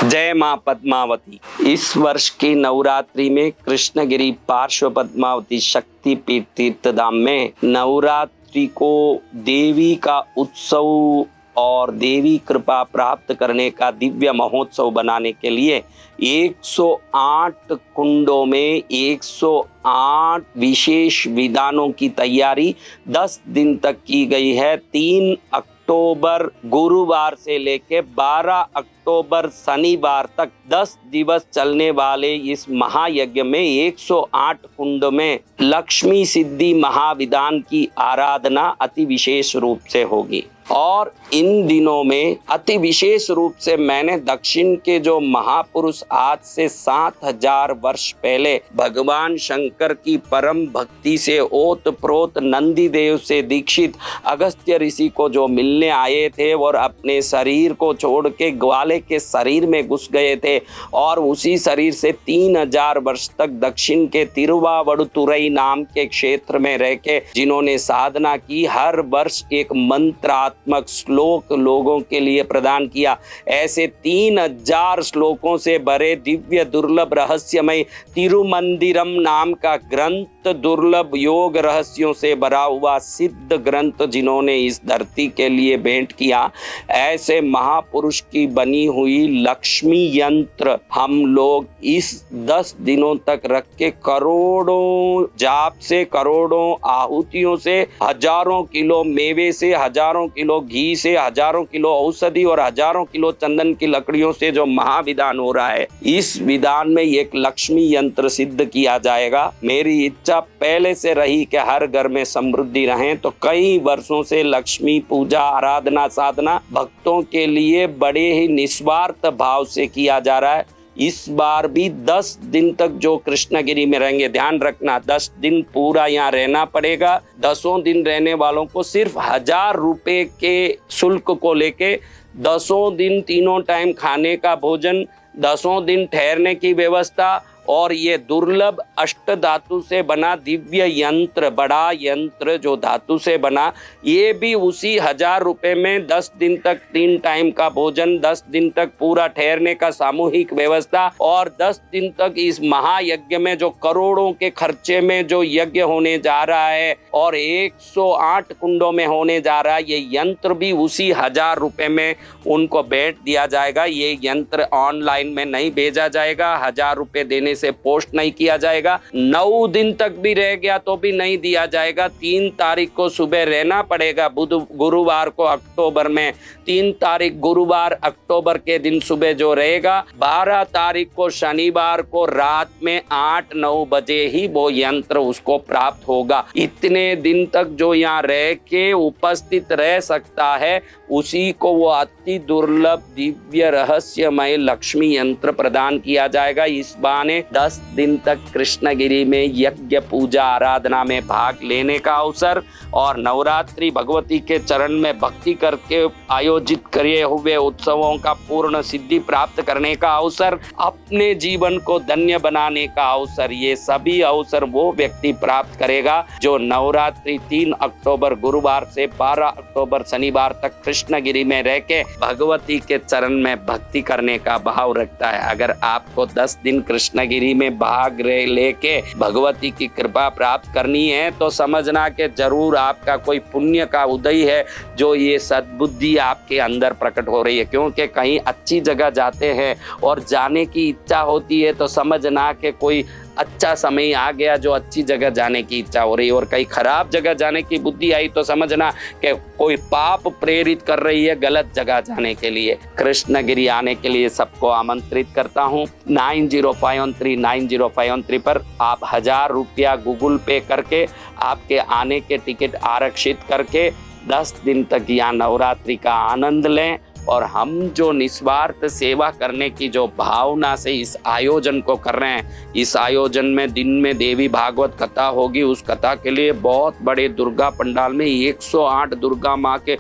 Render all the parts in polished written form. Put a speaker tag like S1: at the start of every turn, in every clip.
S1: जय मां पद्मावती। इस वर्ष की नवरात्रि में कृष्णगिरी पार्श्व पद्मावती शक्तिपीठ तीर्थधाम में नवरात्रि को देवी का उत्सव और देवी कृपा प्राप्त करने का दिव्य महोत्सव बनाने के लिए 108 कुंडों में 108 विशेष विधानों की तैयारी 10 दिन तक की गई है। 3 अक्टूबर गुरुवार से लेकर 12 अक्टूबर शनिवार तक 10 दिवस चलने वाले इस महायज्ञ में 108 कुंड में लक्ष्मी सिद्धि महाविधान की आराधना अति विशेष रूप से होगी। और इन दिनों में अति विशेष रूप से मैंने दक्षिण के जो महापुरुष आज से 7000 वर्ष पहले भगवान शंकर की परम भक्ति से ओत प्रोत नंदी देव से दीक्षित अगस्त्य ऋषि को जो मिलने आए थे और अपने शरीर को छोड़ के ग्वाले के शरीर में घुस गए थे और उसी शरीर से 3000 वर्ष तक दक्षिण के तिरुवावड़ुतुरई नाम के क्षेत्र में रह के जिन्होंने साधना की, हर वर्ष एक मंत्रात्मक श्लोक लोगों के लिए प्रदान किया। ऐसे 3000 श्लोकों से भरे दिव्य दुर्लभ रहस्यमय तिरुमंदिरम नाम का ग्रंथ, दुर्लभ योग रहस्यों से भरा हुआ सिद्ध ग्रंथ जिन्होंने इस धरती के लिए भेंट किया, ऐसे महापुरुष की बनी हुई लक्ष्मी यंत्र हम लोग इस 10 दिनों तक रख के करोड़ों जाप से, करोड़ों आहुतियों से, हजारों किलो मेवे से, हजारों किलो घी से, हजारों किलो औषधि और हजारों किलो चंदन की लकड़ियों से जो महाविधान हो रहा है, इस विधान में एक लक्ष्मी यंत्र सिद्ध किया जाएगा। मेरी इच्छा पहले से रही कि हर घर में समृद्धि रहे, तो कई वर्षों से लक्ष्मी पूजा आराधना साधना भक्तों के लिए बड़े ही निस्वार्थ भाव से किया जा रहा है। इस बार भी 10 दिन तक जो कृष्णगिरी में रहेंगे, ध्यान रखना 10 दिन पूरा यहाँ रहना पड़ेगा। 10 दिन रहने वालों को सिर्फ 1000 रुपए के शुल्क को लेके 10 दिन तीनों टाइम खाने का भोजन, 10 दिन ठहरने की व्यवस्था और ये दुर्लभ अष्ट धातु से बना दिव्य यंत्र, बड़ा यंत्र जो धातु से बना, ये भी उसी 1000 रुपए में 10 दिन तक 3 टाइम का भोजन, 10 दिन तक पूरा ठहरने का सामूहिक व्यवस्था और 10 दिन तक इस महायज्ञ में जो करोड़ों के खर्चे में जो यज्ञ होने जा रहा है और 108 कुंडों में होने जा रहा है, ये यंत्र भी उसी 1000 रुपए में उनको भेंट दिया जाएगा। ये यंत्र ऑनलाइन में नहीं भेजा जाएगा, 1000 रुपए देने से पोस्ट नहीं किया जाएगा। 9 दिन तक भी रह गया तो भी नहीं दिया जाएगा। 3 तारीख को सुबह रहना पड़ेगा, गुरुवार को अक्टूबर में 3 तारीख गुरुवार अक्टूबर के दिन सुबह जो रहेगा, 12 तारीख को शनिवार को रात में 8-9 बजे ही वो यंत्र उसको प्राप्त होगा। इतने दिन तक जो यहाँ रह के उपस्थित रह सकता है उसी को वो अति दुर्लभ दिव्य रहस्यमय लक्ष्मी यंत्र प्रदान किया जाएगा। इस बहाने 10 दिन तक कृष्णगिरी में यज्ञ पूजा आराधना में भाग लेने का अवसर और नवरात्रि भगवती के चरण में भक्ति करके आयोजित किए हुए उत्सवों का पूर्ण सिद्धि प्राप्त करने का अवसर, अपने जीवन को धन्य बनाने का अवसर, ये सभी अवसर वो व्यक्ति प्राप्त करेगा जो नवरात्रि 3 अक्टूबर गुरुवार से 12 अक्टूबर शनिवार तक कृष्णगिरी में रह के भगवती के चरण में भक्ति करने का भाव रखता है। अगर आपको 10 दिन कृष्णगिरी में भाग लेके भगवती की कृपा प्राप्त करनी है तो समझना कि जरूर आपका कोई पुण्य का उदय है जो ये सद्बुद्धि आपके अंदर प्रकट हो रही है। क्योंकि कहीं अच्छी जगह जाते हैं और जाने की इच्छा होती है तो समझना कि कोई अच्छा समय आ गया जो अच्छी जगह जाने की इच्छा हो रही है, और कहीं खराब जगह जाने की बुद्धि आई तो समझना कि कोई पाप प्रेरित कर रही है गलत जगह जाने के लिए। कृष्णगिरी आने के लिए सबको आमंत्रित करता हूँ। 9051390513 पर आप 1000 रुपया गूगल पे करके आपके आने के टिकट आरक्षित करके 10 दिन तक यहाँ नवरात्रि का आनंद लें। और हम जो निस्वार्थ सेवा करने की जो भावना से इस आयोजन को कर रहे हैं, इस आयोजन में दिन में देवी भागवत कथा होगी। उस कथा के लिए बहुत बड़े दुर्गा पंडाल में 108 दुर्गा माँ के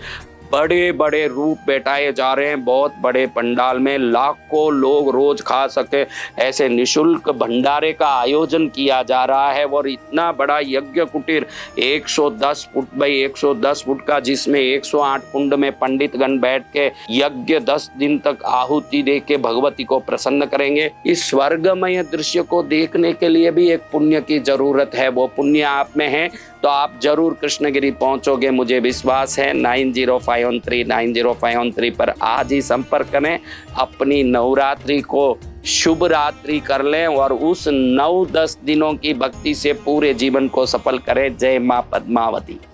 S1: बड़े बड़े रूप बैठाए जा रहे हैं, बहुत बड़े पंडाल में लाखों लोग रोज खा सके ऐसे निशुल्क भंडारे का आयोजन किया जा रहा है। और इतना बड़ा यज्ञ कुटीर 110 फुट बाई 110 फुट का, जिसमें 108 कुंड में पंडित गण बैठ के यज्ञ 10 दिन तक आहुति दे के भगवती को प्रसन्न करेंगे। इस स्वर्गमय दृश्य को देखने के लिए भी एक पुण्य की जरूरत है, वो पुण्य आप में है तो आप जरूर कृष्णगिरी पहुंचोगे, मुझे विश्वास है। 9051390513 पर आज ही संपर्क करें, अपनी नवरात्रि को शुभ रात्रि कर लें और उस 9-10 दिनों की भक्ति से पूरे जीवन को सफल करें। जय मां पद्मावती।